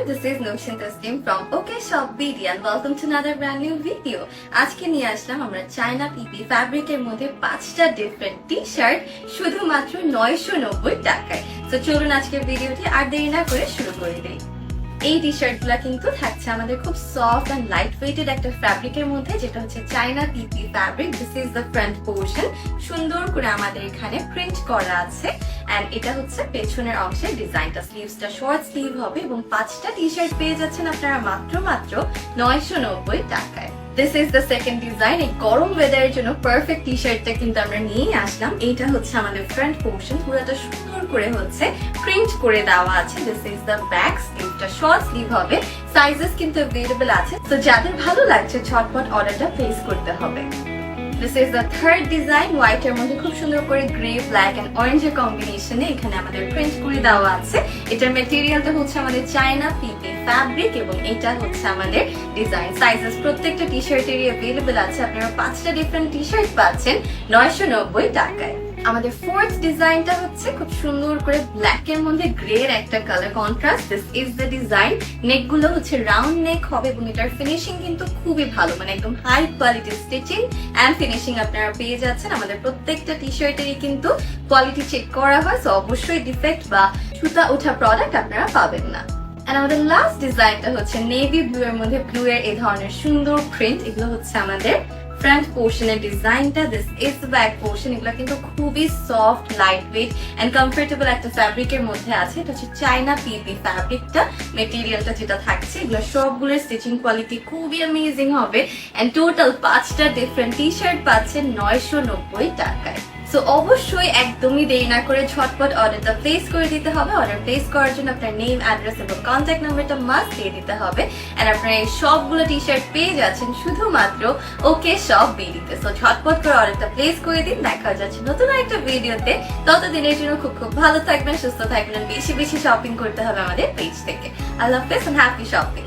this is Notion Taslim from OkShop and welcome to another brand new video. আজকে নিয়ে আসলাম আমরা China পিপি ফ্যাব্রিকের মধ্যে 5টা ডিফারেন্ট টি-শার্ট শুধুমাত্র 990 টাকায়। তো চলুন আজকের ভিডিওটি আর দেরি না করে শুরু করে দেই। এই টি-শার্টগুলো কিন্তু থাকছে আমাদের খুব সফট এন্ড লাইট ওয়েটেড একটা ফ্যাব্রিকের মধ্যে, যেটা হচ্ছে China PP fabric. This is the front portion, সুন্দর করে আমাদের এখানে প্রিন্ট করা আছে এন্ড এটা হচ্ছে পেছনের অংশের ডিজাইনটা। স্লিভসটা শর্ট স্লিভ হবে এবং 5টা টি-শার্ট পেয়ে যাচ্ছেন আপনারা মাত্র 990 টাকায়। This is the second design. এই গরম ওয়েদারের জন্য পারফেক্ট টি-শার্টটা কিন্তু আমরা নিয়ে আসলাম। এইটা হচ্ছে আমাদের ফ্রন্ট পোর্শন, পুরোটা সুন্দর করে হচ্ছে প্রিন্ট করে দেওয়া আছে। This is the back, স্লিভটা শর্ট স্লিভ হবে, সাইজেস কিন্তু अवेलेबल আছে। তো যাদের ভালো লাগছে ঝটপট অর্ডারটা প্লেস করতে হবে। This is the third design. White এর মধ্যে খুব সুন্দর করে গ্রে, ব্ল্যাক এন্ড অরেঞ্জের কম্বিনেশনে এখানে আমাদের প্রিন্ট করে দেওয়া আছে। এটার ম্যাটেরিয়ালটা হচ্ছে আমাদের চায়না পিপি ফ্যাব্রিক এবং এটা হচ্ছে আমাদের ডিজাইন। সাইজেস প্রত্যেকটা টি-শার্টেরই अवेलेबल আছে। আপনারা 5টা ডিফারেন্ট টি-শার্ট পাচ্ছেন 990 টাকায়। আমাদের ফোর্থ ডিজাইনটা হচ্ছে খুব সুন্দর করে ব্ল্যাক এর মধ্যে গ্রে এর একটা colour contrast. This is the design. Neck গুলো হচ্ছে রাউন্ড নেক হবে এবং এটার ফিনিশিং কিন্তু খুবই ভালো, মানে একদম হাই কোয়ালিটির স্টিচিং এন্ড ফিনিশিং আপনারা পেয়ে যাচ্ছেন। আমাদের প্রত্যেকটা টি-শার্টেরই কিন্তু কোয়ালিটি চেক করা হয়, সো অবশ্যই ডিফেক্ট বা সুতা ওঠা প্রোডাক্ট আপনারা পাবেন না। And আমাদের লাস্ট ডিজাইনটা হচ্ছে নেভি ব্লু এর মধ্যে ব্লু এর এই ধরনের সুন্দর প্রিন্ট। এগুলো হচ্ছে আমাদের ফ্রন্ট পোর্শনের ডিজাইনটা। This is the back portion. এগুলো কিন্তু খুবই soft, light weight and comfortable একটা ফ্যাব্রিকের মধ্যে আছে। এটা হচ্ছে চায়না পিপি ফ্যাব্রিকটা। মেটেরিয়ালটা যেটা থাকছে এগুলো সবগুলোর স্টিচিং কোয়ালিটি খুবই অ্যামেজিং হবে এন্ড টোটাল 5টা ডিফারেন্ট টি-শার্ট পাচ্ছেন 990 টাকায়। সো অবশ্যই একদমই দেরি না করে ঝটপট অর্ডারটা প্লেস করে দিতে হবে। অর্ডার প্লেস করার জন্য আপনার নেম, অ্যাড্রেস এবং কন্ট্যাক্ট নাম্বারটা মাস্ট দিয়ে দিতে হবে এন্ড আপনারা এই সবগুলো টি-শার্ট পেয়ে যাচ্ছেন শুধুমাত্র OkShop তে। সো ঝটপট করে অর্ডারটা প্লেস করে দিন। দেখা যাচ্ছে নতুন একটা ভিডিওতে। ততদিনের জন্য খুব ভালো থাকবেন, সুস্থ থাকবেন, বেশি শপিং করতে হবে আমাদের পেজ থেকে। আল্লাহ হাফেজ এন্ড হ্যাপি শপিং।